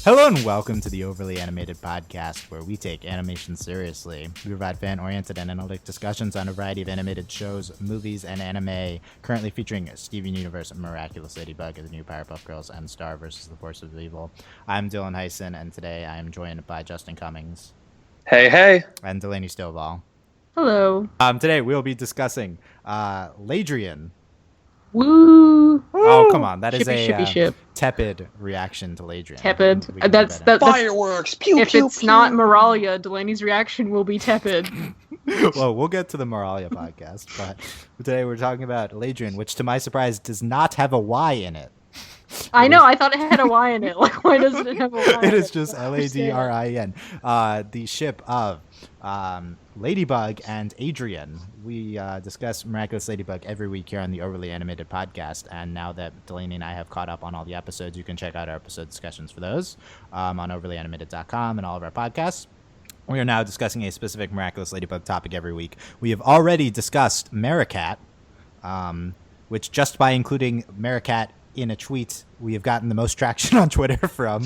Hello and welcome to the Overly Animated Podcast, where we take animation seriously. We provide fan-oriented and analytic discussions on a variety of animated shows, movies, and anime, currently featuring Steven Universe, Miraculous Ladybug, The New Powerpuff Girls, and Star vs. the Force of Evil. I'm Dylan Hysen, and today I am joined by Justin Cummings. Hey, hey. And Delaney Stovall. Hello. Today we'll be discussing Ladrien. Woo! Oh, come on. That is Shippy. Tepid reaction to Ladrien. Tepid. That's Fireworks! Pew, if pew, it's pew. not Moralia, Delaney's reaction will be tepid. Well, we'll get to the Moralia podcast, but today we're talking about Ladrien, which to my surprise does not have a Y in it. I know, I thought it had a Y in it. Like, why doesn't it have a Y in it? It is just Ladrien. The ship of Ladybug and Adrien. We discuss Miraculous Ladybug every week here on the Overly Animated Podcast, and now that Delaney and I have caught up on all the episodes, you can check out our episode discussions for those on overlyanimated.com and all of our podcasts. We are now discussing a specific Miraculous Ladybug topic every week. We have already discussed Maricat, which just by including Maricat in a tweet, we have gotten the most traction on Twitter from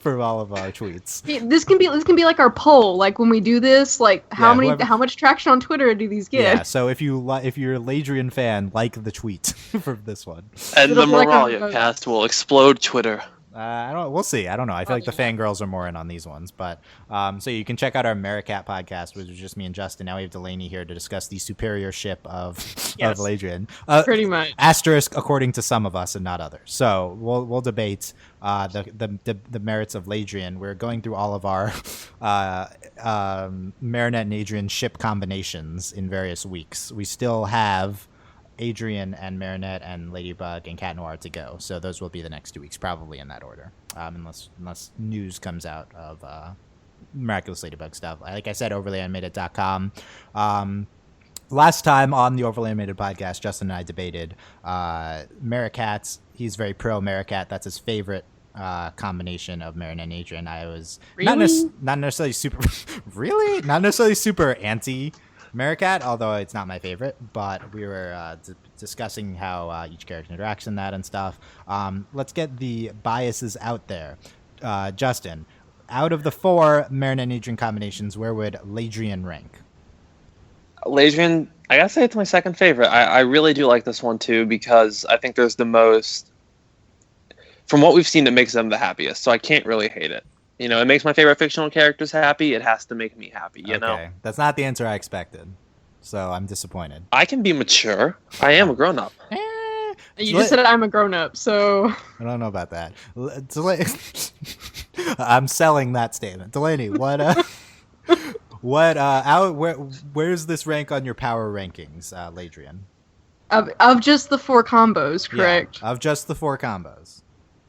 all of our tweets. This can be like our poll. Like when we do this, like how much traction on Twitter do these get? Yeah. So if you're a Ladrien fan, like the tweet for this one. And the Moralia cast will explode Twitter. I don't. We'll see. I don't know. I feel like the fangirls are more in on these ones, but so you can check out our Maricat podcast, which is just me and Justin. Now we have Delaney here to discuss the superior ship of Ladrien. Pretty much. Asterisk according to some of us and not others. So we'll debate the merits of Ladrien. We're going through all of our Marinette and Adrien ship combinations in various weeks. We still have Adrien and Marinette and Ladybug and Cat Noir to go. So those will be the next 2 weeks, probably in that order, unless news comes out of Miraculous Ladybug stuff. Like I said, overlyanimated.com. Last time on the Overly Animated Podcast, Justin and I debated Maricat. He's very pro Maricat. That's his favorite combination of Marinette and Adrien. I was not necessarily super really not necessarily super anti Maricat, although it's not my favorite, but we were discussing how each character interacts in that and stuff. Let's get the biases out there. Justin, out of the 4 Marinette and Adrien combinations, where would Ladrien rank? Ladrien, I gotta say it's my second favorite. I really do like this one too, because I think there's the most, from what we've seen, it makes them the happiest, so I can't really hate it. You know, it makes my favorite fictional characters happy. It has to make me happy, you know? That's not the answer I expected, so I'm disappointed. I can be mature. I am a grown-up. You just said I'm a grown-up, so... I don't know about that. I'm selling that statement. Delaney, where's this rank on your power rankings, Ladrien? Of just the 4 combos, correct? Yeah, of just the 4 combos.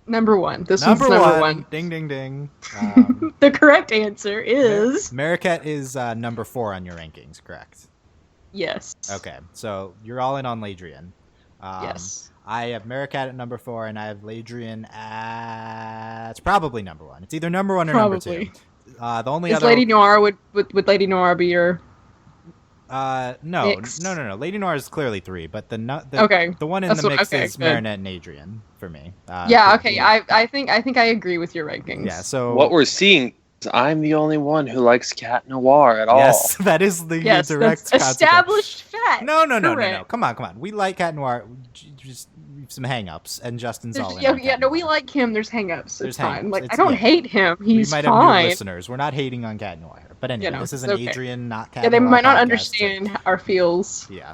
Number 1. This one's number 1. Ding, ding, ding. The correct answer is... Maricat is number 4 on your rankings, correct? Yes. Okay, so you're all in on Ladrien. Yes. I have Maricat at number 4, and I have Ladrien at... It's probably number 1. It's either number 1 or number 2. The only other... Lady Noir, would Lady Noir be your... No. Lady Noir is clearly 3, but the one in the mix is Marinette and Adrien for me. I think I agree with your rankings. Yeah. So what we're seeing is I'm the only one who likes Cat Noir at all. Yes, that is the direct established fact. No. Come on. We like Cat Noir. Just some hang-ups, and Justin's all in. We like him. There's hang-ups. It's fine. Like, I don't hate him. He's fine. We might have new listeners. We're not hating on Cat Noir. But anyway, this is an Adrien, not Cat Noir. Yeah, they might not podcast, understand our feels. Yeah.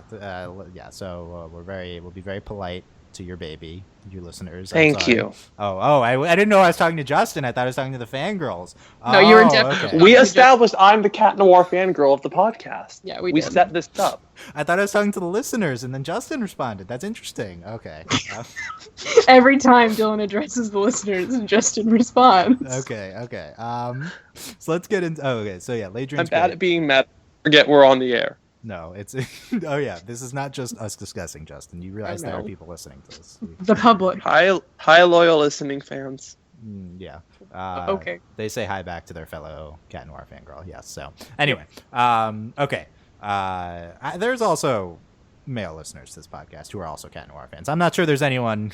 So we'll be very polite to your baby, your listeners. Thank you. I didn't know I was talking to Justin. I thought I was talking to the fangirls. No, you were definitely. We established I'm the Cat Noir fangirl of the podcast. Yeah, we did. Set this up. I thought I was talking to the listeners, and then Justin responded. That's interesting. Okay. Every time Dylan addresses the listeners, Justin responds. Okay. So let's get into. So yeah, Ladrien's I'm bad at being mad. Forget we're on the air. No, it's. This is not just us discussing, Justin. You realize there are people listening to this. The public. Hi, loyal listening fans. Yeah. Okay. They say hi back to their fellow Cat Noir fangirl. Yes. So anyway, okay. There's also male listeners to this podcast who are also Cat Noir fans. I'm not sure there's anyone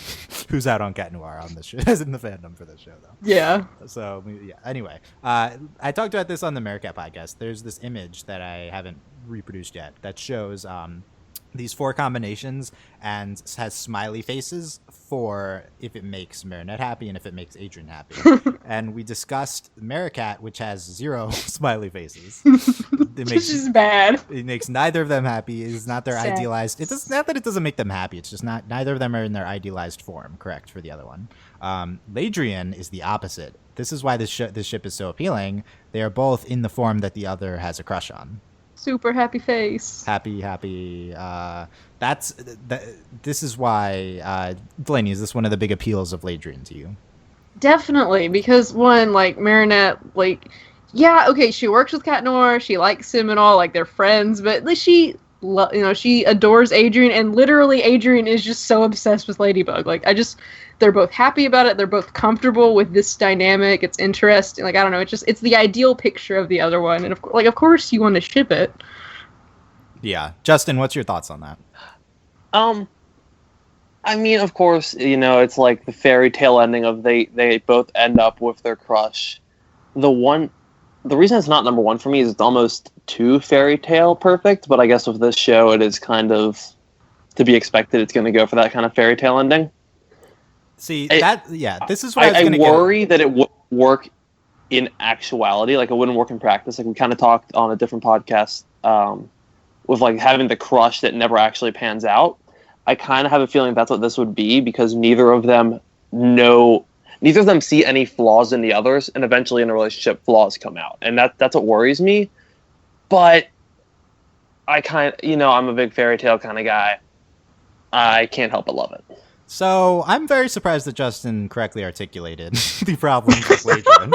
who's out on Cat Noir on this show, as in the fandom for this show, though. Yeah. So, yeah. Anyway, I talked about this on the Meerkat podcast. There's this image that I haven't reproduced yet that shows these 4 combinations and has smiley faces for if it makes Marinette happy and if it makes Adrien happy. And we discussed Meerkat, which has 0 smiley faces. Which is bad. It makes neither of them happy. It's not their Sad. idealized. It's not that it doesn't make them happy. It's just neither of them are in their idealized form. Correct for the other one. Ladrien is the opposite. This is why this ship is so appealing. They are both in the form that the other has a crush on. Super happy face. Happy. This is why, Delaney, is this one of the big appeals of Ladrien to you? Definitely, because one, like, Marinette, like, yeah, okay, she works with Cat Noir, she likes him and all, like, they're friends, but at least she adores Adrien, and literally Adrien is just so obsessed with Ladybug. Like, they're both happy about it, they're both comfortable with this dynamic, it's interesting, like, I don't know, it's the ideal picture of the other one, and of course you want to ship it. Yeah. Justin, what's your thoughts on that? I mean, of course, it's like the fairy tale ending of they both end up with their crush. The reason it's not number 1 for me is it's almost too fairy tale perfect, but I guess with this show it is kind of to be expected. It's going to go for that kind of fairy tale ending. See, this is what I worry that it would work in actuality, like it wouldn't work in practice. Like we kind of talked on a different podcast with like having the crush that never actually pans out. I kind of have a feeling that's what this would be, because neither of them see any flaws in the others, and eventually in a relationship flaws come out, and that's what worries me. But I I'm a big fairy tale kind of guy. I can't help but love it. So I'm very surprised that Justin correctly articulated the problems with Ladrien.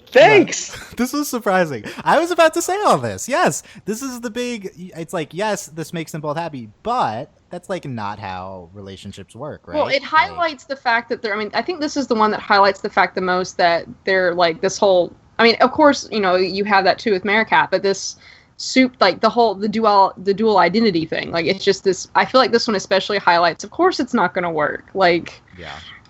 Thanks. This was surprising. I was about to say all this. Yes, this is the big. It's like, yes, this makes them both happy, but that's like not how relationships work, right? Well, it highlights the fact that I think this is the one that highlights the fact the most that they're like this whole. I mean, of course, you have that too with Meerkat, but this. Like the dual identity thing, like it's just this. I feel like this one especially highlights. Of course, it's not going to work, like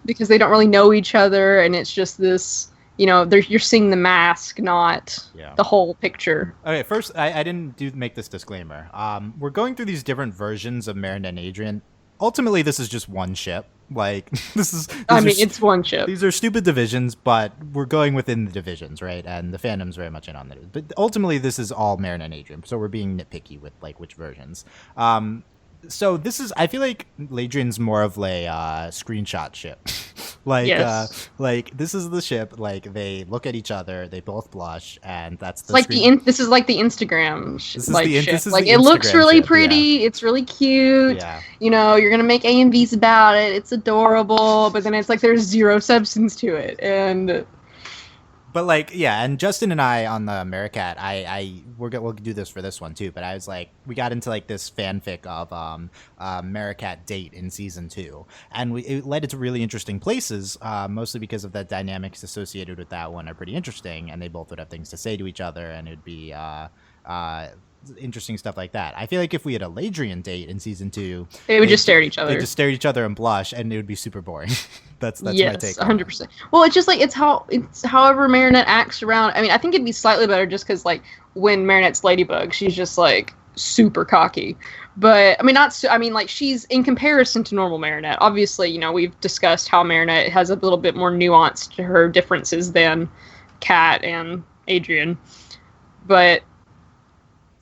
because they don't really know each other, and it's just this. You're seeing the mask, not the whole picture. Okay, first, I didn't make this disclaimer. We're going through these different versions of Marinette and Adrien. Ultimately, this is just one ship. Like it's one ship. These are stupid divisions, but we're going within the divisions, right? And the fandom's very much in on that. But ultimately, this is all Marinette and Adrien, so we're being nitpicky with like which versions. So this is, I feel like Ladrien's more of a screenshot ship. Like this is the ship. Like they look at each other, they both blush, and that's the. This is like the Instagram ship. Like it Instagram looks really ship, pretty. Yeah. It's really cute. Yeah. You're gonna make A&Vs about it. It's adorable, but then it's like there's 0 substance to it, and. But like, yeah, and Justin and I on the Meerkat, we'll do this for this one too. But I was like, we got into like this fanfic of Meerkat date in season 2, and it led to really interesting places. Mostly because of the dynamics associated with that one are pretty interesting, and they both would have things to say to each other, and it'd be interesting stuff like that. I feel like if we had a Ladrien date in season 2, they would just stare at each other. They just stare at each other and blush, and it would be super boring. That's my take. 100%. Well, it's just like it's however Marinette acts around. I mean, I think it'd be slightly better just because like when Marinette's Ladybug, she's just like super cocky. But I mean, like she's in comparison to normal Marinette. Obviously, we've discussed how Marinette has a little bit more nuance to her differences than Cat and Adrien. But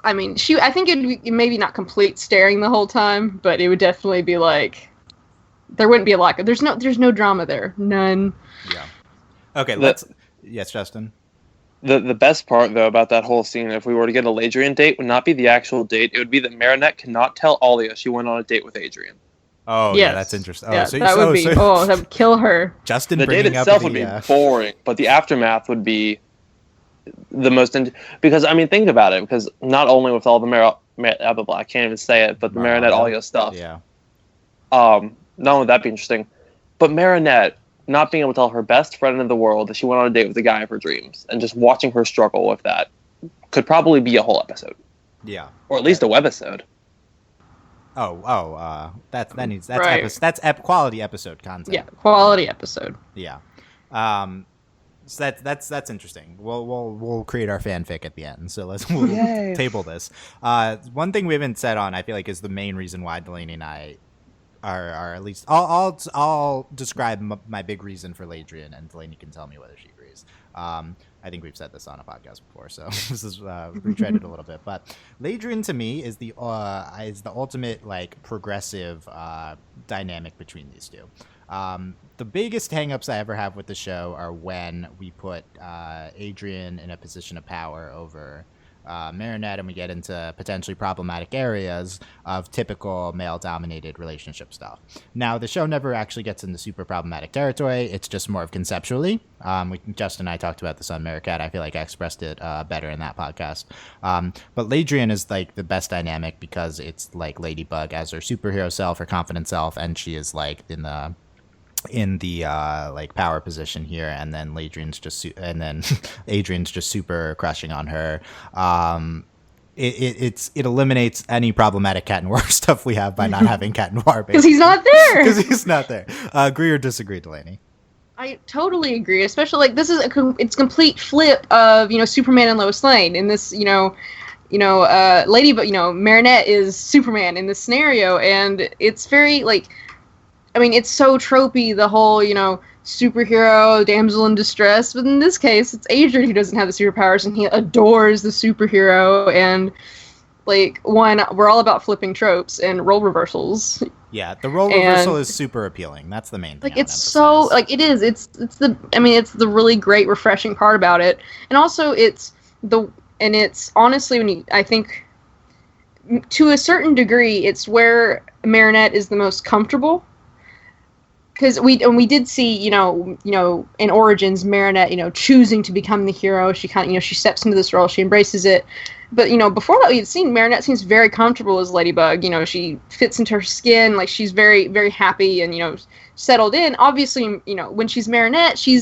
I mean, I think it'd be maybe not complete staring the whole time, but it would definitely be like. There wouldn't be a lot. There's no drama there. None. Yeah. Okay. Yes, Justin. The best part though about that whole scene, if we were to get a Ladrien date, would not be the actual date. It would be that Marinette cannot tell Alia she went on a date with Adrien. Oh yeah, that's interesting. Yeah, that would kill her. Justin, the date itself would be boring, but the aftermath would be the most. Because I mean, think about it. Because not only with all the I can't even say it, but the Marinette Alia stuff. Yeah. Not only would that be interesting, but Marinette not being able to tell her best friend in the world that she went on a date with the guy of her dreams, and just watching her struggle with that could probably be a whole episode. Yeah. Or at least a webisode. That's Right. quality episode content. Yeah, quality episode. Yeah. So that's interesting. We'll create our fanfic at the end. So we'll Yay. table this. One thing we haven't said on, I feel like, is the main reason why Delaney and I are at least I'll describe my big reason for Ladrien, and Delaney can tell me whether she agrees. I think we've said this on a podcast before, so this is retreaded a little bit. But Ladrien to me is the ultimate like progressive dynamic between these two. The biggest hangups I ever have with the show are when we put Adrien in a position of power over Marinette, and we get into potentially problematic areas of typical male-dominated relationship stuff. Now, the show never actually gets into super problematic territory. It's just more of conceptually. Justin and I talked about this on Meerkat. I feel like I expressed it better in that podcast. But Ladrien is like the best dynamic because it's like Ladybug as her superhero self, her confident self, and she is like in the like power position here, and then Adrian's just super crushing on her. It eliminates any problematic Cat Noir stuff we have by not having Cat Noir Because he's not there. because he's not there. Agree or disagree, Delaney? I totally agree, especially like this is it's complete flip of Superman and Lois Lane in this Ladybug, Marinette is Superman in this scenario, and it's very like, I mean, it's so tropey, the whole, superhero, damsel in distress, but in this case, it's Adrien who doesn't have the superpowers, and he adores the superhero, and, like, we're all about flipping tropes and role reversals. Yeah, the role reversal is super appealing. That's the main thing. Like, it's so, like, it is, it's the really great, refreshing part about it, and also it's honestly, I think, to a certain degree, it's where Marinette is the most comfortable. Because we did see, in Origins, Marinette, choosing to become the hero. She kind of, she steps into this role, she embraces it. But, before that, we had seen Marinette seems very comfortable as Ladybug. She fits into her skin, like she's very, very happy and, settled in. Obviously, when she's Marinette, she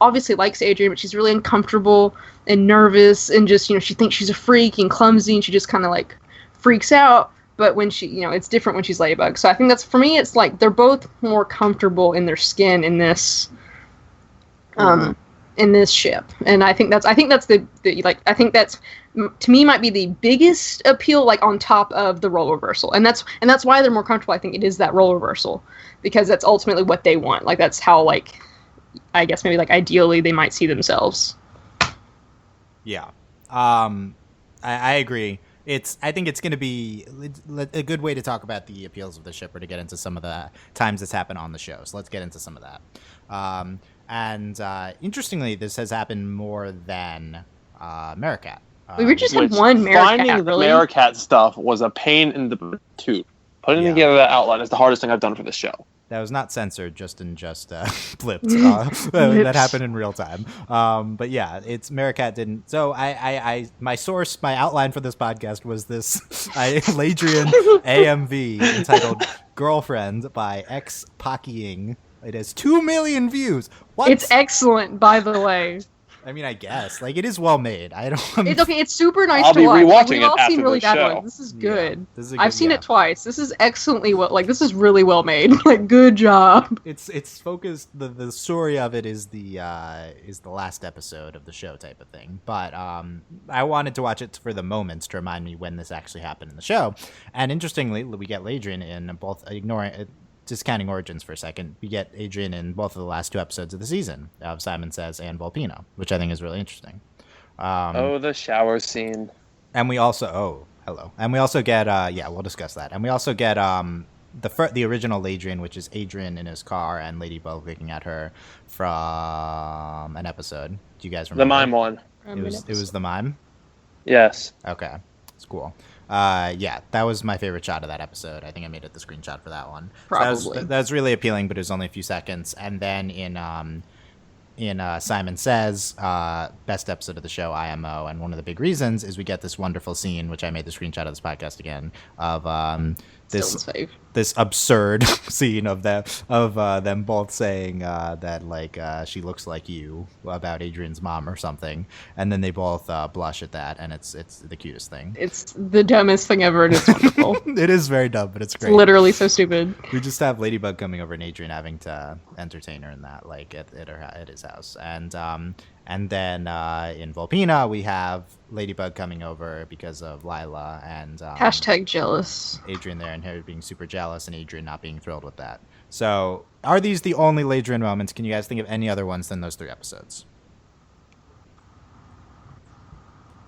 obviously likes Adrien, but she's really uncomfortable and nervous and just, she thinks she's a freak and clumsy, and she just kind of like freaks out. But when she, it's different when she's Ladybug. So I think for me, it's like they're both more comfortable in their skin in this, in this ship. And I think that's to me might be the biggest appeal, like on top of the role reversal. And that's why they're more comfortable. I think it is that role reversal, because that's ultimately what they want. Like that's how, like, I guess maybe like ideally they might see themselves. Yeah. I agree. I think it's going to be a good way to talk about the appeals of the ship, or to get into some of the times it's happened on the show. So let's get into some of that. Interestingly, this has happened more than Meerkat. We just had one Meerkat. Finding the Meerkat stuff was a pain in the tooth. Putting together that outline is the hardest thing I've done for this show. That was not censored, Justin just blipped. That happened in real time. But yeah, it's Meerkat didn't. So my outline for this podcast was this Ladrien AMV entitled "Girlfriend" by X Pockying. It has 2 million views. What? It's excellent, by the way. I mean, I guess like it is well made. It's okay. It's super nice I'll to be watch. rewatching We've it all after seen really the bad show. ones. This is good. Yeah, this is I've seen it twice. This is excellently this is really well made. Like, good job. It's focused. The story of it is the last episode of the show type of thing. But I wanted to watch it for the moments to remind me when this actually happened in the show. And interestingly, we get Ladrien in both, discounting Origins for a second, we get Adrien in both of the last 2 episodes of the season of Simon Says and Volpino, which I think is really interesting. The shower scene. And we also, hello. And we also get, we'll discuss that. And we also get the original Ladrien, which is Adrien in his car and Ladybug looking at her from an episode. Do you guys remember? The mime one. It was the mime? Yes. Okay. It's cool. That was my favorite shot of that episode. I think I made it the screenshot for that one. Probably. So that was really appealing, but it was only a few seconds. And then in Simon Says, best episode of the show, IMO, and one of the big reasons is we get this wonderful scene, which I made the screenshot of this podcast again, of this absurd scene of them both saying that like she looks like you about Adrien's mom or something, and then they both blush at that, and it's the cutest thing. It's the dumbest thing ever, and it's wonderful. It is very dumb, but it's great. It's literally so stupid. We just have Ladybug coming over and Adrien having to entertain her in that, like at his house, and then in Volpina we have Ladybug coming over because of Lila and Hashtag jealous. Adrien there and her being super jealous and Adrien not being thrilled with that. So are these the only Ladrien moments? Can you guys think of any other ones than those 3 episodes?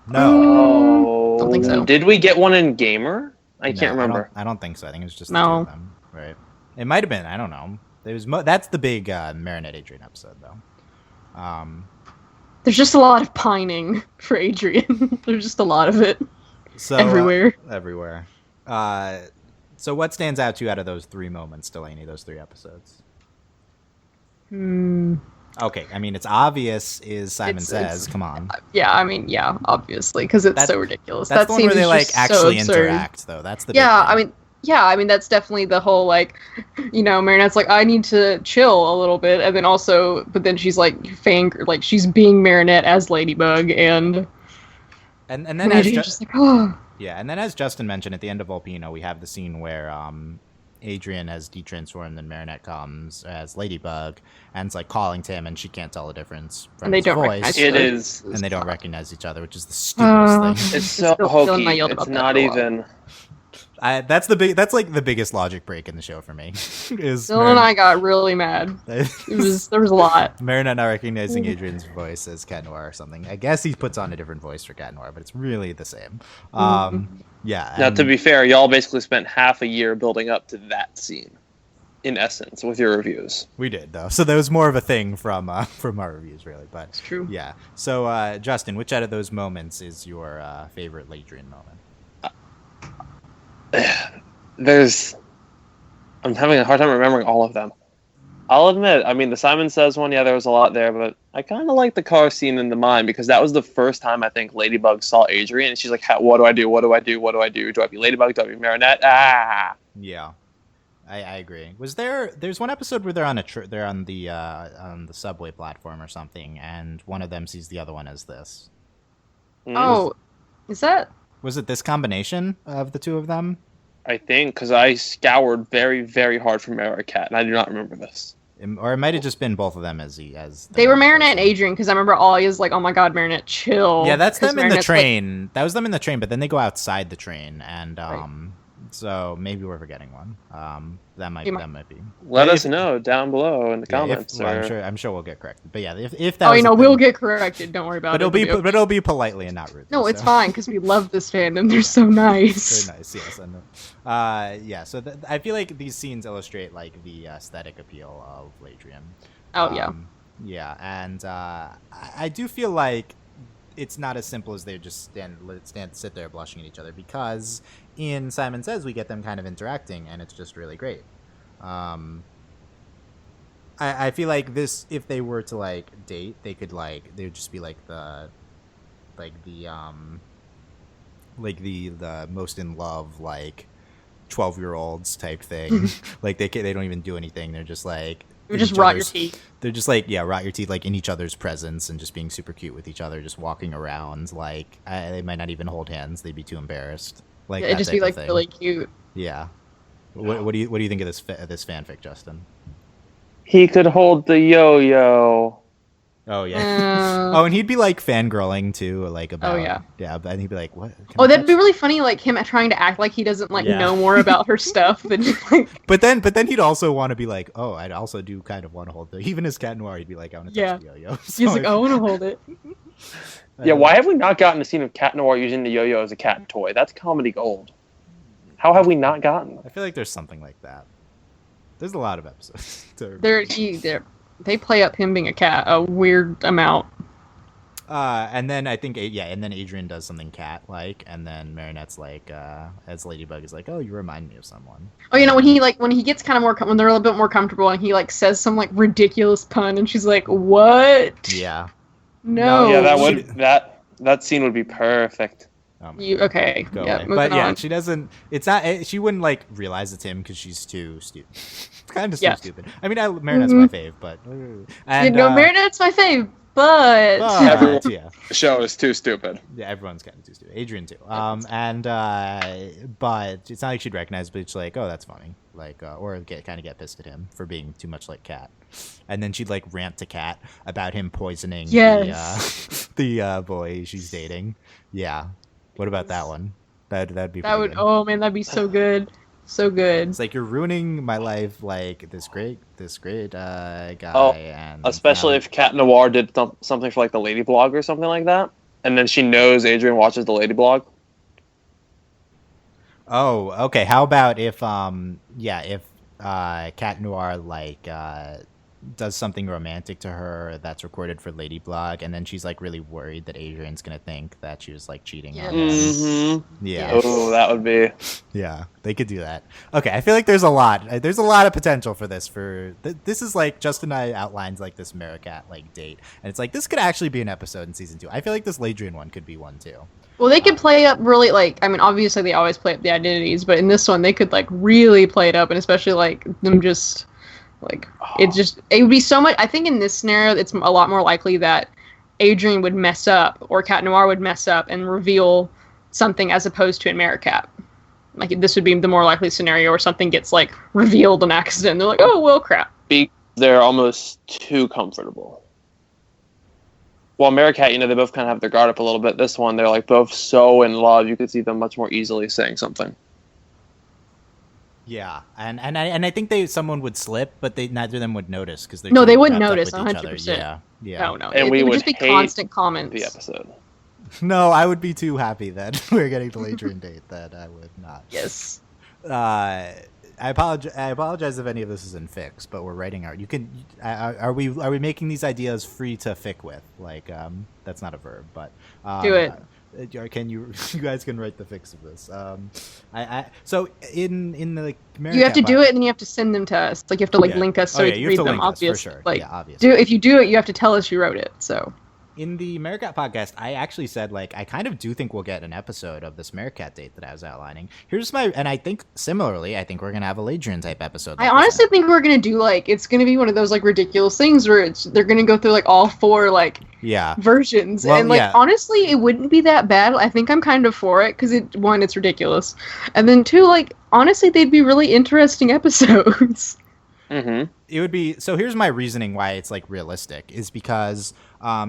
No. Don't think so. Did we get one in Gamer? I can't remember. I don't think so. I think it was just the 2 of them. Right. It might have been. I don't know. That's the big Marinette Adrien episode though. There's just a lot of pining for Adrien. There's just a lot of it. So everywhere. Everywhere. So what stands out to you out of those 3 moments, Delaney, those 3 episodes? Okay, I mean, it's obvious is Simon Says. Come on. Yeah, I mean, yeah, obviously, because it's so ridiculous. That's the one where they, like, actually interact, though. That's the big thing. I mean, that's definitely the whole, like, you know, Marinette's like, I need to chill a little bit, and then also, but then she's, like, she's being Marinette as Ladybug, and then Adrien's just like, oh. Yeah, and then as Justin mentioned, at the end of Volpino, we have the scene where Adrien has detransformed and Marinette comes as Ladybug and it's like calling to him and she can't tell the difference from and they his don't voice. Recognize it is. And they don't recognize each other, which is the stupidest thing. It's so hokey. It's not even... That's like the biggest logic break in the show for me. Dylan and I got really mad. There was a lot. Marinette not recognizing Adrien's voice as Cat Noir or something. I guess he puts on a different voice for Cat Noir, but it's really the same. Yeah. Now, to be fair, y'all basically spent half a year building up to that scene, in essence, with your reviews. We did, though. So that was more of a thing from our reviews, really. But it's true. Yeah. So, Justin, which out of those moments is your favorite Ladrien moment? I'm having a hard time remembering all of them. I'll admit, I mean, the Simon Says one, yeah, there was a lot there, but I kind of like the car scene in the mine because that was the first time I think Ladybug saw Adrien, and she's like, what do I do? What do I do? What do I do? Do I be Ladybug? Do I be Marinette? Ah! Yeah, I agree. There's one episode where they're on they're on the subway platform or something, and one of them sees the other one as this. Oh, is that? Was it this combination of the 2 of them? I think, because I scoured very, very hard for Maricat, and I do not remember this. Or it might have just been both of them as they were Marinette and Adrien, because I remember Ollie is like, oh my god, Marinette, chill. Yeah, that's them in the train. Like, that was them in the train, but then they go outside the train, and so maybe we're forgetting one. That might be. Let us know down below in the comments. I'm sure we'll get corrected. But yeah, if that. We'll get corrected. Don't worry about it. But it'll be politely and not rude. No, it's fine because we love this fandom. They're so nice. They're nice, yes. Yeah. So I feel like these scenes illustrate like the aesthetic appeal of Ladrien. Oh yeah. Yeah, and I do feel like it's not as simple as they just sit there blushing at each other, because in Simon Says we get them kind of interacting and it's just really great. I feel like this, if they were to like date, they would just be like the most in love like 12-year-olds type thing. Like they don't even do anything. They're just like just rot your teeth. They're just like rot your teeth, like in each other's presence and just being super cute with each other, just walking around. Like they might not even hold hands. They'd be too embarrassed. Like it'd just be like really cute. Yeah. What do you think of this fanfic, Justin? He could hold the yo-yo. Oh yeah. Oh, and he'd be like fangirling too, like about. Oh yeah. Yeah, and he'd be like, "What?" That'd be really funny, like him trying to act like he doesn't know more about her stuff than. But then he'd also want to be like, "Oh, I'd also do kind of want to hold the." Even as Cat Noir, he'd be like, "I want to touch the yo-yo." So he's like, "I want to hold it." Yeah, why have we not gotten a scene of Cat Noir using the yo-yo as a cat toy? That's comedy gold. How have we not gotten? I feel like there's something like that. There's a lot of episodes. They play up him being a cat a weird amount. And then I think Adrien does something cat-like, and then Marinette's like, as Ladybug is like, "Oh, you remind me of someone." Oh, when he gets kind of more, when they're a little bit more comfortable, and he like says some like ridiculous pun, and she's like, "What?" Yeah. No. Yeah, that scene would be perfect. Okay. Go Yeah, away. moving But yeah, on. she doesn't. It's not. She wouldn't like realize it's him because she's too stupid. Kind of too stupid. I mean, Marinette's my fave, but and Marinette's my fave, but Everyone- yeah. The show is too stupid. Yeah, everyone's kind of too stupid. Adrien too. But it's not like she'd recognize, but it's like, oh, that's funny. Like, or get pissed at him for being too much like Cat, and then she'd like rant to Cat about him poisoning the boy she's dating. Yeah. What about that one? That'd be. that would. good. Oh man, that'd be so good, so good. It's like you're ruining my life, like this great guy, Oh, and Especially if Cat Noir did something for like the Lady Blog or something like that, and then she knows Adrien watches the Lady Blog. Oh, okay. How about if Cat Noir like does something romantic to her that's recorded for Ladybug, and then she's like really worried that Adrian's gonna think that she was like cheating on him. Mm-hmm. Yeah. Oh, that would be. Yeah, they could do that. Okay, I feel like there's a lot of potential for this. This is like Justin and I outlined like this Miracat like date, and it's like this could actually be an episode in season 2. I feel like this Ladrien one could be one too. Well, they could play up really like. I mean, obviously they always play up the identities, but in this one they could like really play it up, and especially like them just. Like it would be so much. I think in this scenario, it's a lot more likely that Adrien would mess up or Cat Noir would mess up and reveal something as opposed to in Miracat. Like this would be the more likely scenario where something gets like revealed on accident. They're like, oh well, crap. They're almost too comfortable. While Miracat, they both kind of have their guard up a little bit. This one, they're like both so in love. You could see them much more easily saying something. Yeah, and I think someone would slip, but neither of them would notice because they wouldn't notice 100%. Yeah. No, and we would would just be hate constant comments. The episode. No, I would be too happy that we're getting the Ladrien date that I would not. Yes. I apologize if any of this is in fics, but we're writing out. You can. Are we making these ideas free to fic with? Like, that's not a verb, but do it. Can you guys can write the fix of this? So in the you have to do it and then you have to send them to us. Like you have to link us so we can read them. Obviously, for sure. Like obviously. if you do it, you have to tell us you wrote it. So. In the Miracat podcast, I actually said, like, I kind of do think we'll get an episode of this Miracat date that I was outlining. And I think, similarly, I think we're going to have a Ladrien type episode. I honestly think we're going to do, like, it's going to be one of those, like, ridiculous things where they're going to go through, like, all 4, like, versions. Well, and, like, honestly, it wouldn't be that bad. I think I'm kind of for it, because, one, it's ridiculous. And then, 2, like, honestly, they'd be really interesting episodes. Mm-hmm. It would be. So here's my reasoning why it's, like, realistic, is because...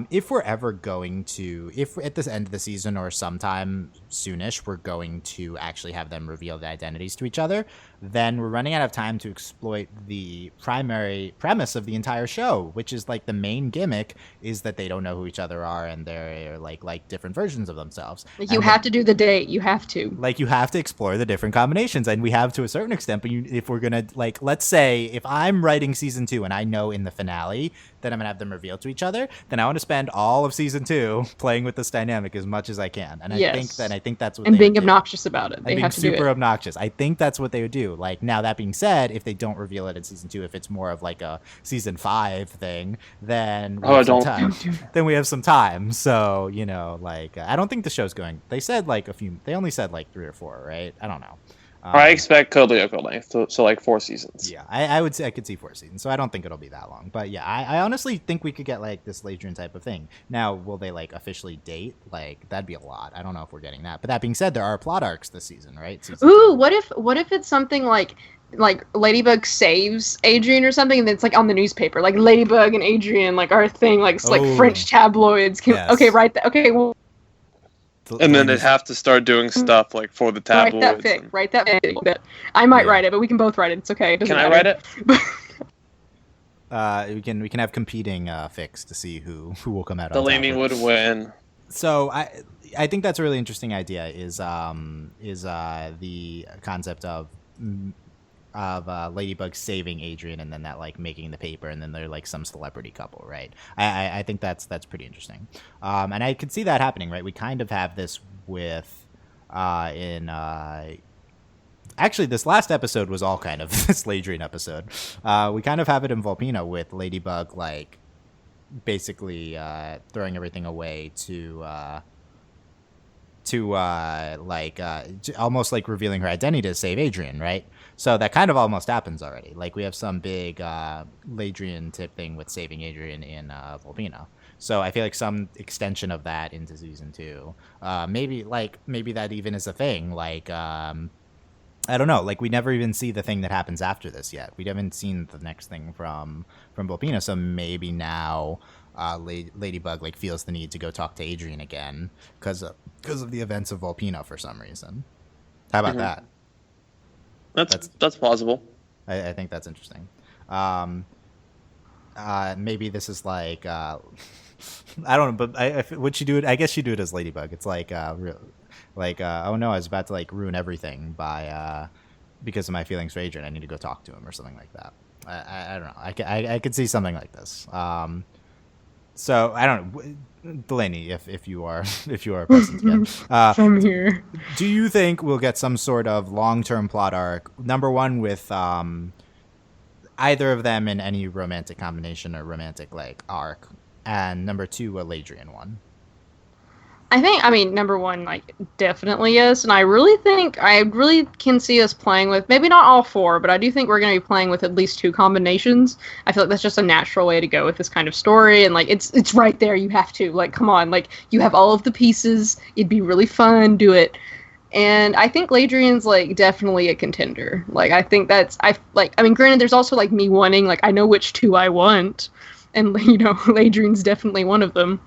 if we're ever going to, if at the end of the season or sometime soonish, we're going to actually have them reveal the identities to each other, then we're running out of time to exploit the primary premise of the entire show, which is like the main gimmick is that they don't know who each other are and they're like different versions of themselves. Like you have to do the date. You have to. Like you have to explore the different combinations, and we have to a certain extent. But if we're gonna like, let's say if I'm writing season 2 and I know in the finale that I'm gonna have them reveal to each other, then I want to spend all of season 2 playing with this dynamic as much as I can. And I think that's what and they being would obnoxious about it. And being super obnoxious. I think that's what they would do. Like now that being said, if they don't reveal it in season 2, if it's more of like a season 5 thing, then we have some time. Then we have some time. So, like I don't think the show's going. They said like they only said like 3 or 4, right? I don't know. I expect Code Lyoko length, so like 4 seasons. Yeah, I would say I could see 4 seasons, so I don't think it'll be that long. But yeah, I honestly think we could get like this Ladrien type of thing. Now, will they like officially date? Like that'd be a lot. I don't know if we're getting that. But that being said, there are plot arcs this season, right? Season 2. What if it's something like Ladybug saves Adrien or something, and it's like on the newspaper, like Ladybug and Adrien, like our thing, like French tabloids. Okay, right. Okay, well. And then they'd have to start doing stuff like for the tabloids. Write that fic. I might write it, but we can both write it. It's okay. Can I write it? We can have competing fics to see who will come out. Delaney would win. So I think that's a really interesting idea. Is the concept of Ladybug saving Adrien and then that like making the paper and then they're like some celebrity couple, right? I think that's pretty interesting, and I could see that happening, right? We kind of have this with actually this last episode was all kind of this Ladrien episode. We kind of have it in Volpino with Ladybug like basically throwing everything away to almost like revealing her identity to save Adrien, right? So that kind of almost happens already. Like we have some big Ladrien tip thing with saving Adrien in Volpina. So I feel like some extension of that into season 2. Maybe that even is a thing. Like I don't know. Like we never even see the thing that happens after this yet. We haven't seen the next thing from Volpina. So maybe now Ladybug like feels the need to go talk to Adrien again because of the events of Volpina for some reason. How about that? That's plausible. I think that's interesting. Maybe this is like I don't know, but would she do it? I guess she'd do it as Ladybug. It's like oh no, I was about to like ruin everything by because of my feelings for Adrien. I need to go talk to him or something like that. I don't know. I could see something like this. So I don't know, Delaney, if you are present again, I'm here. Do you think we'll get some sort of long-term plot arc? Number one, with either of them in any romantic combination or romantic like arc, and number two, a Ladrien one. I mean, number one, like, definitely yes, and I really can see us playing with, maybe not all four, but I do think we're going to be playing with at least 2 combinations. I feel like that's just a natural way to go with this kind of story, and, like, it's right there, you have to, like, come on, like, you have all of the pieces, it'd be really fun, do it. And I think Ladrien's, like, definitely a contender. Like, I think granted, there's also, like, me wanting, like, I know which 2 I want, and, you know, Ladrien's definitely one of them.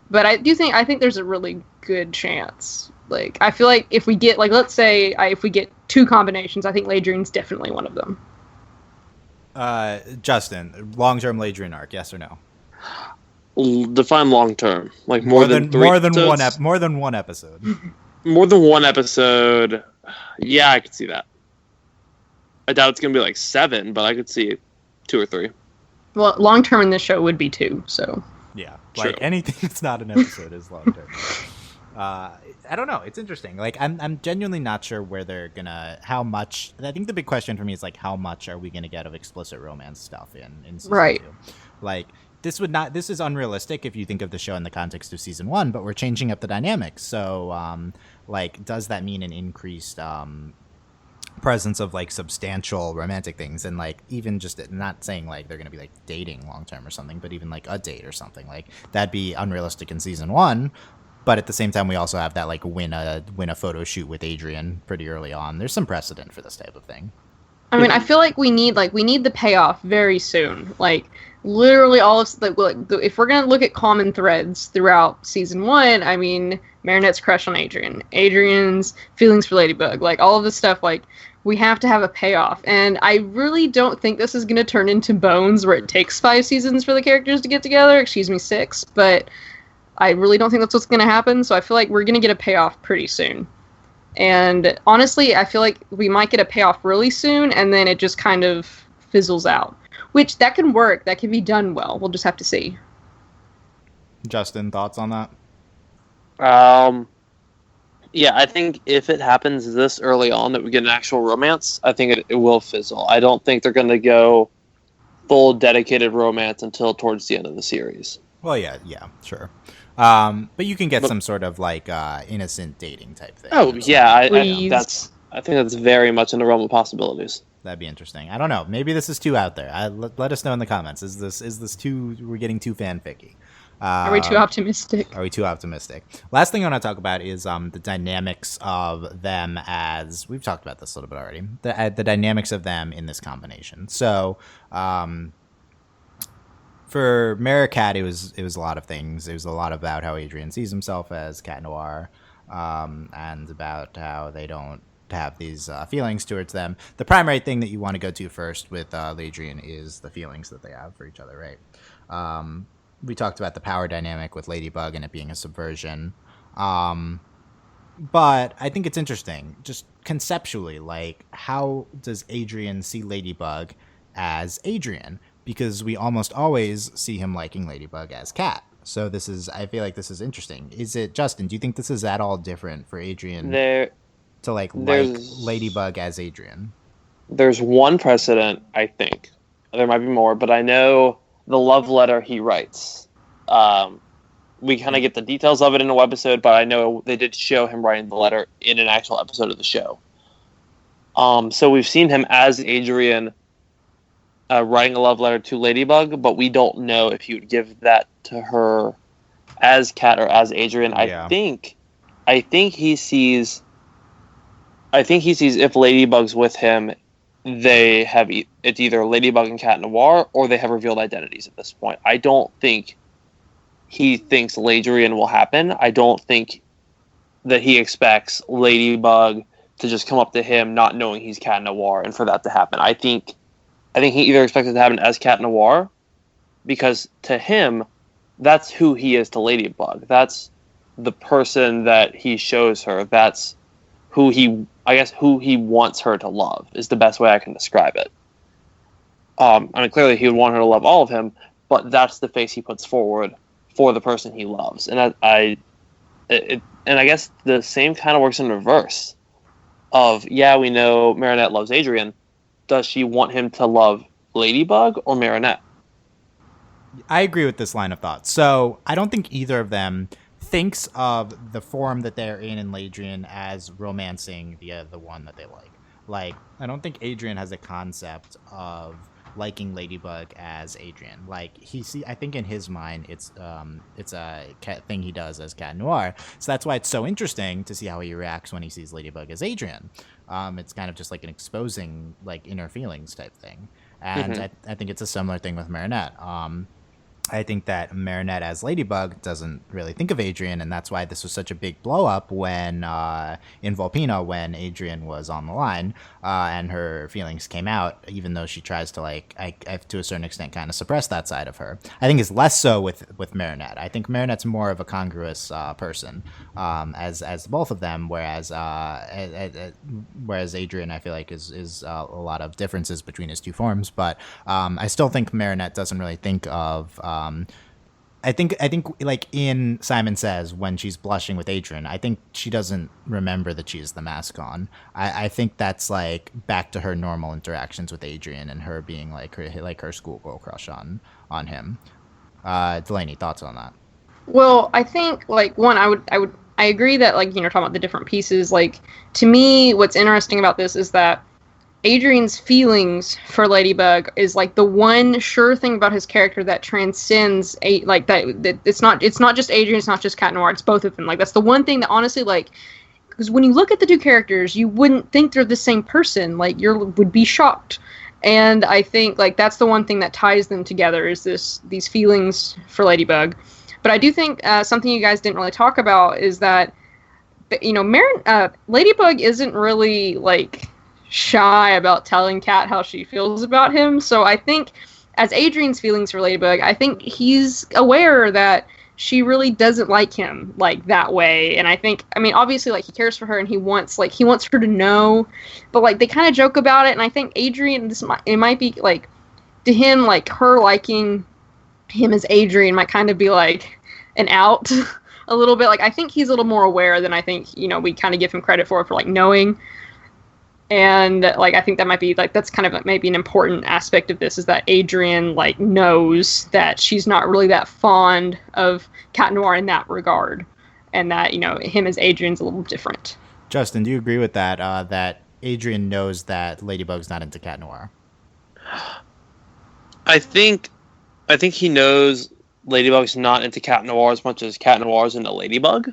But I think there's a really good chance. Like, I feel like if we get, like, let's say if we get 2 combinations, I think Ladrien's definitely one of them. Justin, long-term Ladrien arc, yes or no? Define long-term. Like more than one episode. More than one episode. Yeah, I could see that. I doubt it's gonna be like 7, but I could see 2 or 3. Well, long-term in this show would be 2, so. Yeah, like true. Anything that's not an episode is long term. I don't know. It's interesting. Like I'm genuinely not sure where they're gonna, how much. I think the big question for me is like how much are we gonna get of explicit romance stuff in season 2? Like this is unrealistic if you think of the show in the context of season 1, but we're changing up the dynamics. So like does that mean an increased presence of like substantial romantic things, and like even just not saying like they're gonna be like dating long term or something, but even like a date or something, like that'd be unrealistic in season 1. But at the same time, we also have that like win a photo shoot with Adrien pretty early on. There's some precedent for this type of thing. I mean, I feel like we need the payoff very soon. Like literally all of if we're gonna look at common threads throughout season 1, I mean, Marinette's crush on Adrien, Adrien's feelings for Ladybug, like all of this stuff, like we have to have a payoff. And I really don't think this is gonna turn into Bones, where it takes 5 seasons for the characters to get together. 6, but I really don't think that's what's gonna happen. So I feel like we're gonna get a payoff pretty soon. And honestly, I feel like we might get a payoff really soon, and then it just kind of fizzles out. Which, that can work. That can be done well. We'll just have to see. Justin, thoughts on that? Yeah, I think if it happens this early on that we get an actual romance, I think it will fizzle. I don't think they're going to go full dedicated romance until towards the end of the series. Well, yeah, sure. But you can get some sort of like innocent dating type thing. Oh, yeah, I think that's very much in the realm of possibilities. That'd be interesting. I don't know. Maybe this is too out there. Let us know in the comments. Is this too? We're getting too fanficky. Are we too optimistic? Last thing I want to talk about is the dynamics of them, as we've talked about this a little bit already. The dynamics of them in this combination. So, for Maricat, it was a lot of things. It was a lot about how Adrien sees himself as Cat Noir, and about how they don't have these feelings towards them. The primary thing that you want to go to first with Ladrien is the feelings that they have for each other, right? We talked about the power dynamic with Ladybug and it being a subversion. But I think it's interesting, just conceptually, like, how does Adrien see Ladybug as Adrien? Because we almost always see him liking Ladybug as Cat. So I feel like this is interesting. Is it, Justin, do you think this is at all different for Adrien to like Ladybug as Adrien? There's one precedent, I think. There might be more, but I know the love letter he writes we kind of get the details of it in a webisode, but I know they did show him writing the letter in an actual episode of the show. So we've seen him as Adrien writing a love letter to Ladybug, but we don't know if he would give that to her as Cat or as Adrien. Yeah. I think he sees if Ladybug's with him, they have it's either Ladybug and Cat Noir, or they have revealed identities at this point. I don't think he thinks Ladrien will happen. I don't think that he expects Ladybug to just come up to him not knowing he's Cat Noir and for that to happen. I think he either expects it to happen as Cat Noir, because to him, that's who he is to Ladybug. That's the person that he shows her. That's who he wants her to love, is the best way I can describe it. Clearly he would want her to love all of him, but that's the face he puts forward for the person he loves. And I guess the same kind of works in reverse. We know Marinette loves Adrien. Does she want him to love Ladybug or Marinette? I agree with this line of thought. So I don't think either of them thinks of the form that they're in Ladrien as romancing the one that they like. Like, I don't think Adrien has a concept of liking Ladybug as Adrien. Like, I think in his mind it's a thing he does as Cat Noir. So that's why it's so interesting to see how he reacts when he sees Ladybug as Adrien. It's kind of just like an exposing like inner feelings type thing. And I think it's a similar thing with Marinette. I think that Marinette as Ladybug doesn't really think of Adrien, and that's why this was such a big blow up when in Volpina, when Adrien was on the line and her feelings came out, even though she tries to I to a certain extent kind of suppress that side of her. I think it's less so with Marinette. I think Marinette's more of a congruous person as both of them, whereas Adrien I feel like is a lot of differences between his two forms, but I still think Marinette doesn't really think of I think like in Simon Says, when she's blushing with Adrien, I think she doesn't remember that she has the mask on. I think that's like back to her normal interactions with Adrien and her being like her schoolgirl crush on him. Delaney, thoughts on that? Well, I think like one, I agree that like, you know, talking about the different pieces, like to me, what's interesting about this is that Adrien's feelings for Ladybug is like the one sure thing about his character that transcends that it's not just Adrien, it's not just Cat Noir, it's both of them. Like that's the one thing that honestly, like, because when you look at the two characters, you wouldn't think they're the same person. Like would be shocked. And I think like that's the one thing that ties them together is these feelings for Ladybug. But I do think something you guys didn't really talk about is that, you know, Ladybug isn't really like shy about telling Cat how she feels about him. So I think as Adrien's feelings for Ladybug, I think he's aware that she really doesn't like him like that way. And I think, I mean, obviously like he cares for her and he wants her to know, but like they kind of joke about it. And I think Adrien, it might be like to him, like her liking him as Adrien might kind of be like an out a little bit. Like I think he's a little more aware than I think, you know, we kind of give him credit for like knowing. And like I think that might be like that's kind of like, maybe an important aspect of this is that Adrien like knows that she's not really that fond of Cat Noir in that regard, and that, you know, him as Adrien's a little different. Justin, do you agree with that? That Adrien knows that Ladybug's not into Cat Noir. I think he knows Ladybug's not into Cat Noir as much as Cat Noir's into Ladybug.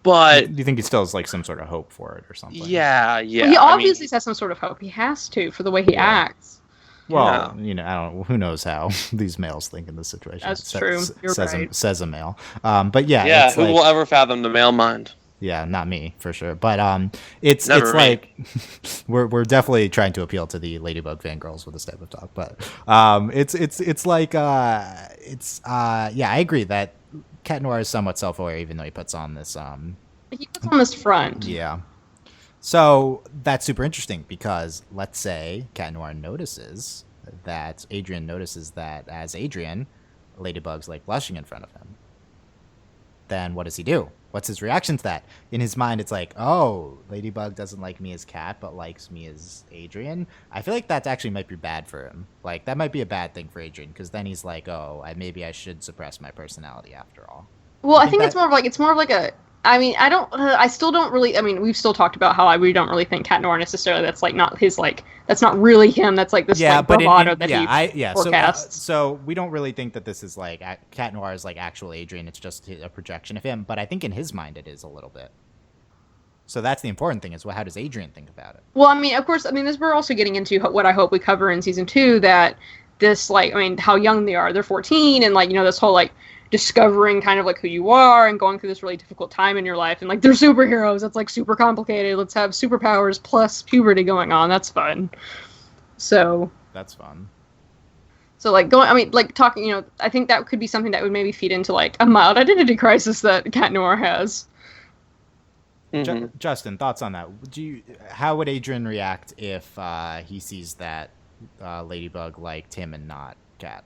But do you think he still has like some sort of hope for it or something? Yeah. Well, he obviously has some sort of hope. He has to for the way he acts. Well, you know, I don't. Who knows how these males think in this situation? That's true. You're right. Says a male. But yeah. Yeah. Who will ever fathom the male mind? Yeah, not me for sure. But it's Never like we're definitely trying to appeal to the Ladybug fangirls with this type of talk. But it's like I agree that Cat Noir is somewhat self-aware, even though he puts on this he puts on this front. Yeah. So that's super interesting because let's say Cat Noir notices that Adrien notices that as Adrien, Ladybug's like blushing in front of him. Then what does he do? What's his reaction to that? In his mind, it's like, oh, Ladybug doesn't like me as Cat, but likes me as Adrien. I feel like that actually might be bad for him. Like, that might be a bad thing for Adrien, because then he's like, oh, maybe I should suppress my personality after all. Well, I think it's more of like a. I mean, I still don't really. I mean, we've still talked about how we don't really think Cat Noir necessarily. That's like not his like. That's not really him. That's like this like bravado that he forecasts. So we don't really think that this is like Cat Noir is like actual Adrien. It's just a projection of him. But I think in his mind it is a little bit. So that's the important thing is how does Adrien think about it? Well, I mean, of course, I mean, we're also getting into what I hope we cover in season 2, that this, like, I mean, how young they are. They're 14, and, like, you know, this whole, like, discovering kind of, like, who you are and going through this really difficult time in your life. And, like, they're superheroes. That's, like, super complicated. Let's have superpowers plus puberty going on. That's fun. So. That's fun. So, like, talking, you know, I think that could be something that would maybe feed into, like, a mild identity crisis that Cat Noir has. Mm-hmm. Justin, thoughts on that? How would Adrien react if he sees that Ladybug liked him and not Cat?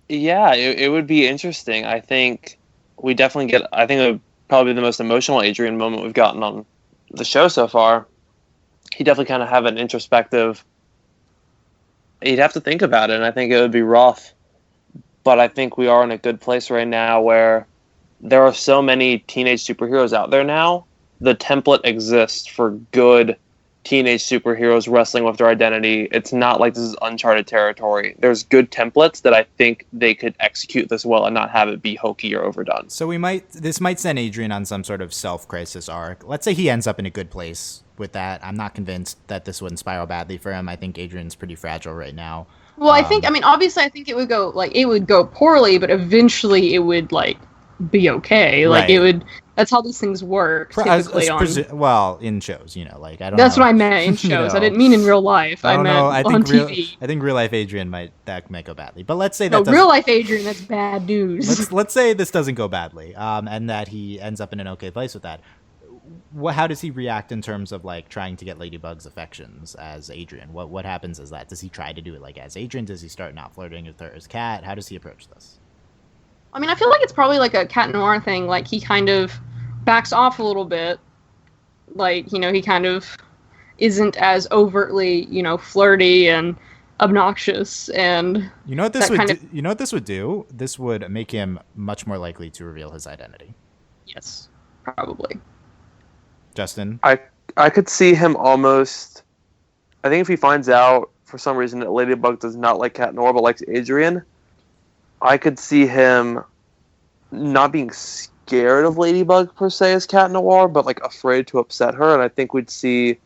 Yeah, it would be interesting. I think we definitely get. I think it would probably be the most emotional Adrien moment we've gotten on the show so far. He'd definitely kind of have an introspective. He'd have to think about it, and I think it would be rough. But I think we are in a good place right now where there are so many teenage superheroes out there now. The template exists for good teenage superheroes wrestling with their identity. It's not like this is uncharted territory. There's good templates that I think they could execute this well and not have it be hokey or overdone. So this might send Adrien on some sort of self-crisis arc. Let's say he ends up in a good place with that. I'm not convinced that this wouldn't spiral badly for him. I think Adrian's pretty fragile right now. Well, I mean, obviously, I think it would go poorly, but eventually it would, like, be okay. Like, it would. That's how these things work. Typically in shows, you know, like I don't. That's know. what I meant in shows. You know, I didn't mean in real life. I meant on TV. I think real life Adrien might go badly. But let's say real life Adrien, that's bad news. Let's say this doesn't go badly, and that he ends up in an okay place with that. How does he react in terms of like trying to get Ladybug's affections as Adrien? What happens as that? Does he try to do it like as Adrien? Does he start not flirting with her as Cat? How does he approach this? I mean, I feel like it's probably like a Cat Noir thing. Like, he kind of backs off a little bit. Like, you know, he kind of isn't as overtly, you know, flirty and obnoxious. And you know what this would do? You know what this would do? This would make him much more likely to reveal his identity. Yes, probably. Justin? I could see him almost. I think if he finds out for some reason that Ladybug does not like Cat Noir but likes Adrien, I could see him not being scared of Ladybug per se as Cat Noir, but like afraid to upset her. And I think we'd see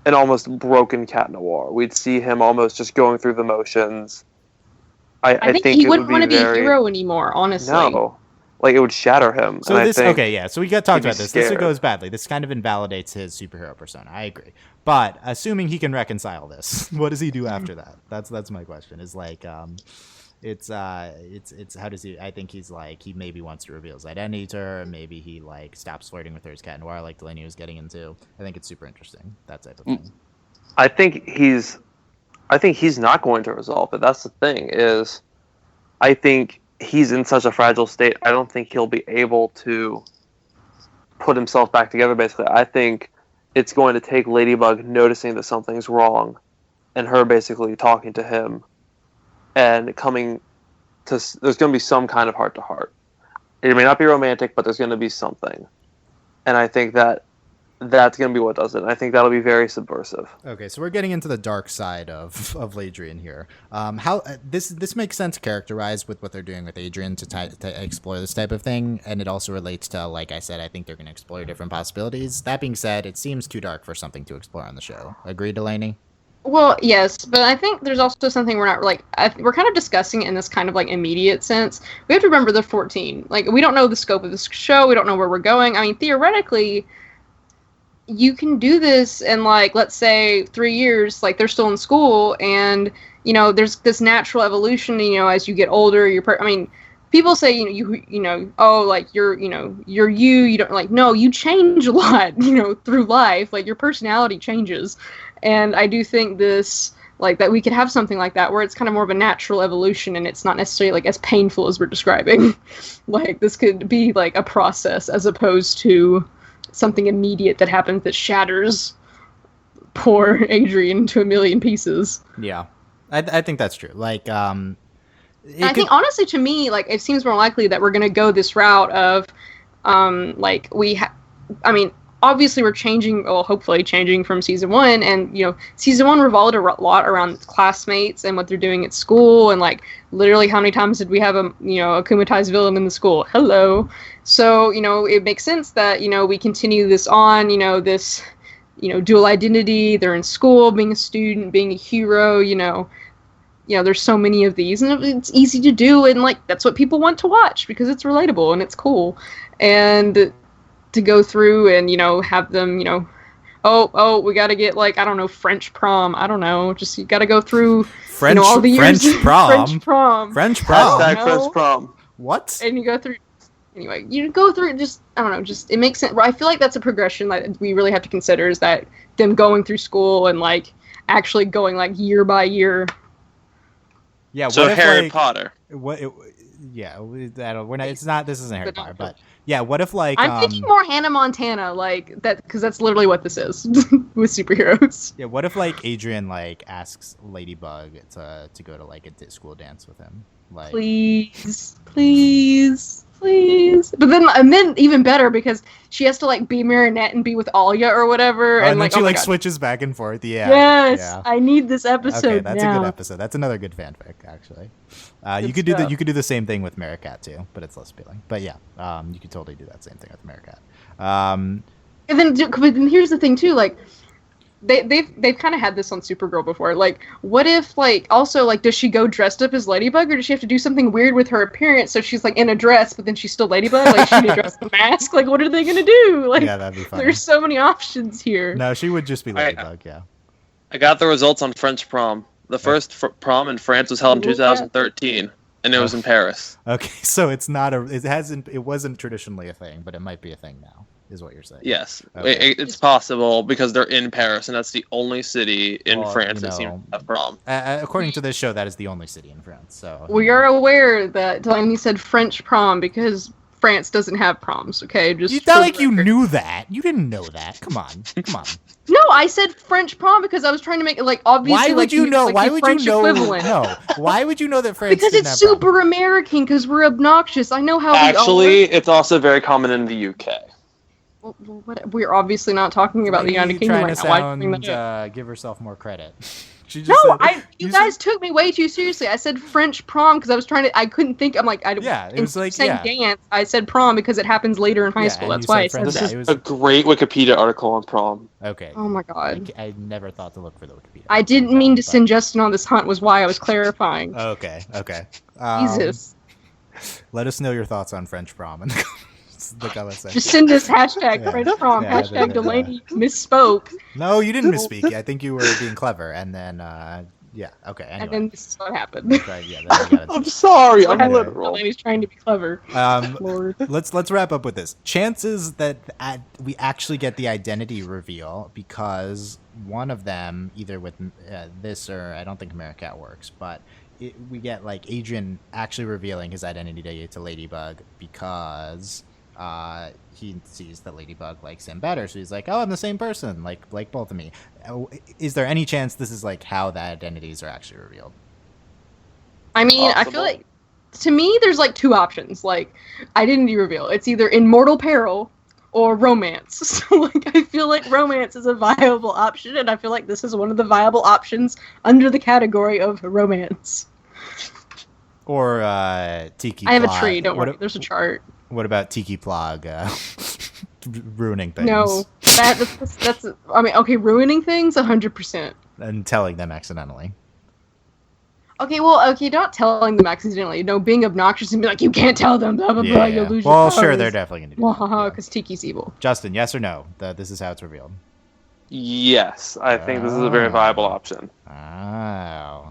an almost broken Cat Noir. We'd see him almost just going through the motions. I think he wouldn't want to be a hero anymore, honestly. No. Like, it would shatter him. So so we got to talk about this. This goes badly. This kind of invalidates his superhero persona. I agree. But assuming he can reconcile this, what does he do after that? That's my question. Is like it's how does he? I think he's like he maybe wants to reveal his identity to her. Maybe he like stops flirting with her as Cat Noir, like Delaney was getting into. I think it's super interesting, that type of thing. I think he's not going to resolve it. That's the thing. Is I think he's in such a fragile state. I don't think he'll be able to put himself back together. Basically, I think it's going to take Ladybug noticing that something's wrong, and her basically talking to him. And coming to, there's going to be some kind of heart-to-heart. It may not be romantic, but there's going to be something. And I think that's going to be what does it. And I think that'll be very subversive. Okay, so we're getting into the dark side of Ladrien here. How this makes sense characterized with what they're doing with Adrien to explore this type of thing. And it also relates to, like I said, I think they're going to explore different possibilities. That being said, it seems too dark for something to explore on the show. Agree, Delaney? Well, yes, but I think there's also something we're not like we're kind of discussing it in this kind of like immediate sense. We have to remember they're 14. Like, we don't know the scope of this show. We don't know where we're going. I mean, theoretically, you can do this in, like, let's say 3 years. Like, they're still in school, and you know, there's this natural evolution. You know, as you get older, I mean, people say you know, oh, like you're you don't, like, no, you change a lot. You know, through life, like your personality changes. And I do think this, like, that we could have something like that where it's kind of more of a natural evolution and it's not necessarily, like, as painful as we're describing. Like, this could be, like, a process as opposed to something immediate that happens that shatters poor Adrien to a million pieces. Yeah. I think that's true. Like, And I think honestly, to me, like it seems more likely that we're going to go this route of, I mean, obviously we're changing, well, hopefully changing from season 1, and season 1 revolved a lot around classmates and what they're doing at school, and like literally how many times did we have a akumatized villain in the school? Hello. So it makes sense that we continue this on, this dual identity. They're in school, being a student, being a hero. There's so many of these, and it's easy to do, and like that's what people want to watch because it's relatable and it's cool, and to go through and have them we got to get like I don't know French prom, I don't know, just you got to go through all the years French prom French prom what, and you go through anyway. You go through just I don't know, just it makes sense. I feel like that's a progression that we really have to consider, is that them going through school and like actually going like year by year. Yeah. So what if, Harry like, Potter. We're not. It's not. This isn't Harry Potter, but yeah. What if like I'm thinking more Hannah Montana, like that, because that's literally what this is with superheroes. Yeah. What if like Adrien like asks Ladybug to go to like a school dance with him? Like, please. But then even better, because she has to like be Marinette and be with Alia or whatever, and then like, she like switches back and forth. Yeah. Yes, yeah. I need this episode. Okay, that's now. a good episode. That's another good fanfic, actually. You could stuff. do the same thing with Maricat too, but it's less appealing. But yeah, you could totally do that same thing with Maricat. And then here's the thing too, like they've kind of had this on Supergirl before. Like, what if like also like does she go dressed up as Ladybug, or does she have to do something weird with her appearance so she's like in a dress but then she's still Ladybug? Like she need to dress the mask. Like what are they gonna do? Like yeah, that'd be fun. There's so many options here. No, she would just be Ladybug. Yeah. I got the results on French prom. The first prom in France was held in 2013, and it was in Paris. Okay, so it's not it wasn't traditionally a thing, but it might be a thing now, is what you're saying. Yes, okay. it's possible because they're in Paris, and that's the only city in France that seems to have prom. According to this show, that is the only city in France. So we are aware that Delaney said French prom because France doesn't have proms. Okay, just it's not like you knew that. You didn't know that. Come on. No, I said French prom because I was trying to make it like obviously. Why would you know? Like, why would you know? Equivalent. No. Why would you know that France? Because it's super American. Because we're obnoxious. I know how. Actually, it's also very common in the UK. Well, we're obviously not talking about the United Kingdom right now. Give herself more credit. You guys took me way too seriously. I said French prom because I was trying to. I couldn't think. I'm like, it was like dance. I said prom because it happens later in high school. That's why I said that. This is a great Wikipedia article on prom. Okay. Oh my god. I never thought to look for the Wikipedia. I didn't mean to send Justin on this hunt. Was why I was clarifying. Okay. Jesus. Let us know your thoughts on French prom and the comment section. Just send us hashtag French prom, hashtag Delaney misspoke. No, you didn't misspeak. I think you were being clever, and then okay. Anyway. And then this is what happened. Right, yeah, I'm sorry, I'm literal. Delaney's trying to be clever. Lord. Let's wrap up with this. Chances that we actually get the identity reveal, because one of them, either with this or I don't think Maricat works, but we get like Adrien actually revealing his identity to Ladybug because he sees that Ladybug likes him better, so he's like, "Oh, I'm the same person, like both of me." Is there any chance this is like how the identities are actually revealed? I mean, I feel like to me, there's like two options. Like identity reveal, it's either in mortal peril or romance. So like, I feel like romance is a viable option, and I feel like this is one of the viable options under the category of romance. Or Tiki. I have a tree. Don't worry. There's a chart. What about Tiki Plog ruining things? No, that's. I mean, okay, ruining things 100%. And telling them accidentally. Okay, not telling them accidentally. No, being obnoxious and be like, you can't tell them. Blah blah blah. You'll lose your powers. Sure, they're definitely gonna do that. Because Tiki's evil. Justin, yes or no? This is how it's revealed. Yes, I think this is a very viable option. Oh,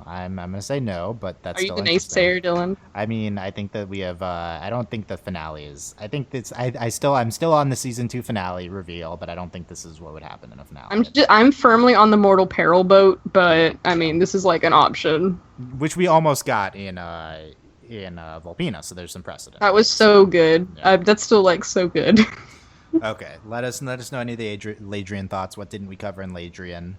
I'm gonna say no, but that's. Are you the naysayer, Dylan? I mean, I think that we have. I don't think the finale is. I think this. I'm still on the season 2 finale reveal, but I don't think this is what would happen in a finale. I'm firmly on the mortal peril boat, but I mean, this is like an option, which we almost got in Volpina, so there's some precedent. That was so good. Yeah. That's still like so good. Okay, let us know any of the Ladrien thoughts. What didn't we cover in Ladrien?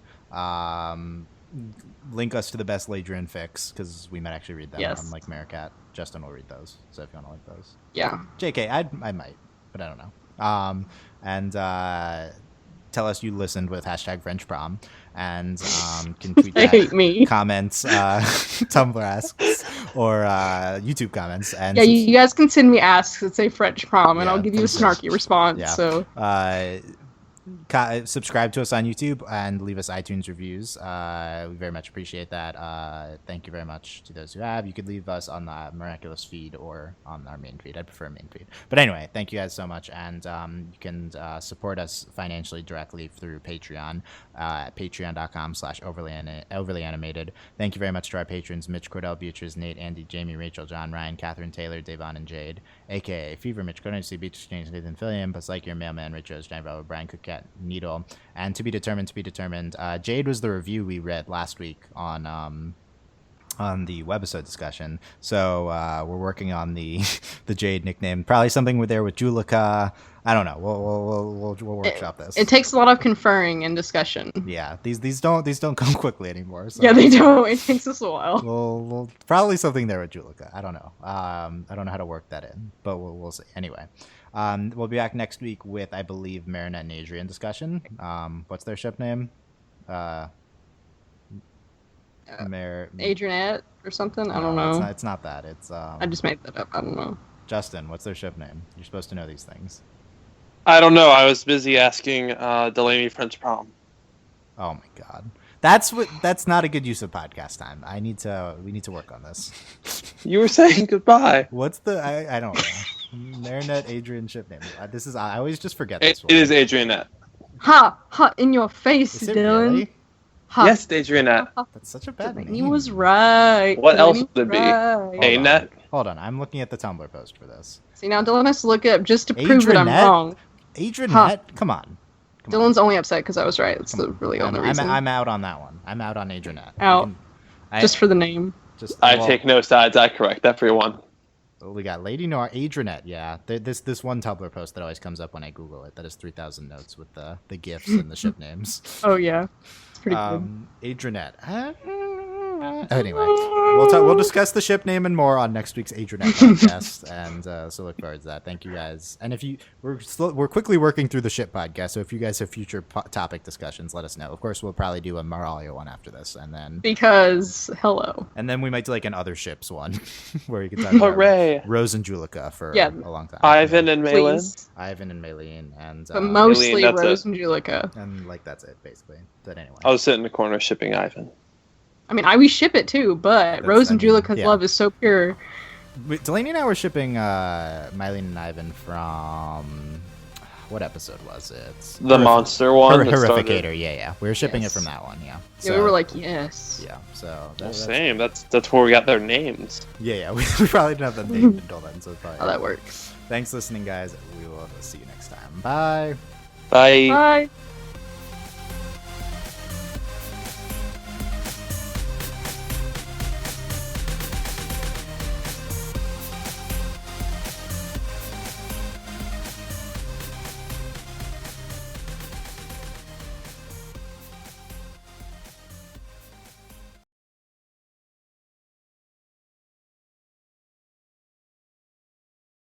link us to the best Ladrien fics, because we might actually read them Yes. on like Meerkat. Justin will read those, so if you want to link those. Yeah. JK, I might, but I don't know. And tell us you listened with hashtag French prom, and can tweet They that, hate me. comments, Tumblr asks, or YouTube comments. And Yeah, you guys can send me asks that say French prom, and Yeah, I'll give you a please do. snarky response. Yeah. So subscribe to us on YouTube and leave us iTunes reviews. We very much appreciate that. Thank you very much to those who have. You could leave us on the Miraculous feed or on our main feed. I prefer main feed. But anyway, thank you guys so much. And you can support us financially directly through Patreon at patreon.com/overly animated. Thank you very much to our patrons: Mitch, Cordell, Beatrice, Nate, Andy, Jamie, Rachel, John, Ryan, Catherine, Taylor, Davon, and Jade, aka Fever, Mitch, Cordell, Beatrice, James, Nathan, Fillion, Buzz Lightyear, Mailman, Rich Rose, Giant Bravo, Brian, Cookcat, Needle, and to be determined. Jade was the review we read last week on the webisode discussion. So we're working on the the Jade nickname. Probably something with Julica. I don't know. We'll workshop this. it takes a lot of conferring and discussion. Yeah, these don't come quickly anymore. So Yeah, they don't. It takes us a while. We'll probably something there with Julica. I don't know. I don't know how to work that in, but we'll see. Anyway, we'll be back next week with, I believe, Marinette and Adrien discussion. What's their ship name? Adrianette or something? I don't know. It's not that. It's I just made that up. I don't know. Justin, what's their ship name? You're supposed to know these things. I don't know. I was busy asking Delaney French prom. Oh my god. That's not a good use of podcast time. We need to work on this. You were saying goodbye. What's the I don't know. Marinette Adrien ship name. I always just forget It this one. is Adrianette. Ha! Ha! In your face, Is it Dylan. really? Ha! Yes, Adrianette. That's such a bad Delaney name. was right. What else Delaney would it be? was right. Hold on. A-net? Hold on, I'm looking at the Tumblr post for this. See, now Dylan has to look it up just to prove that I'm Adrianette? wrong. Adrianette? Come on. Dylan's only upset because I was right. That's the really only reason. I'm out on that one. I'm out on Adrianette. Out. Just for the name. I take no sides. I correct everyone. We got Lady Noir, Adrianette. Yeah, this one Tumblr post that always comes up when I Google it. That is 3,000 notes with the gifs and the ship names. Oh yeah, it's pretty good. Adrianette. Anyway, we'll discuss the ship name and more on next week's Adrianette podcast, and so look forward to that. Thank you guys. And if we're quickly working through the ship podcast, so if you guys have future topic discussions, let us know. Of course, we'll probably do a Moralia one after this, and then Hello. and then we might do like an other ships one where you can talk Hooray! about Rose and Julica for Yeah. a long time. Ivan and Malin. Please. Ivan and Maylene, and But mostly Eileen, that's Rose it. and Julica. and like that's it basically. But anyway, I was sitting in the corner shipping Ivan. I mean, we ship it too, but Rose and Julica's yeah. love is so pure. Delaney and I were shipping Mylene and Ivan from what episode was it? The monster one. that started- Horrificator. Yeah. We were shipping Yes. it from that one. Yeah. Yeah, we were like, yes. Yeah. So Well, that's same. That's where we got their names. yeah. We probably didn't have them named until then. So it's probably How that works. Thanks for listening, guys. We will see you next time. Bye. Bye. Bye.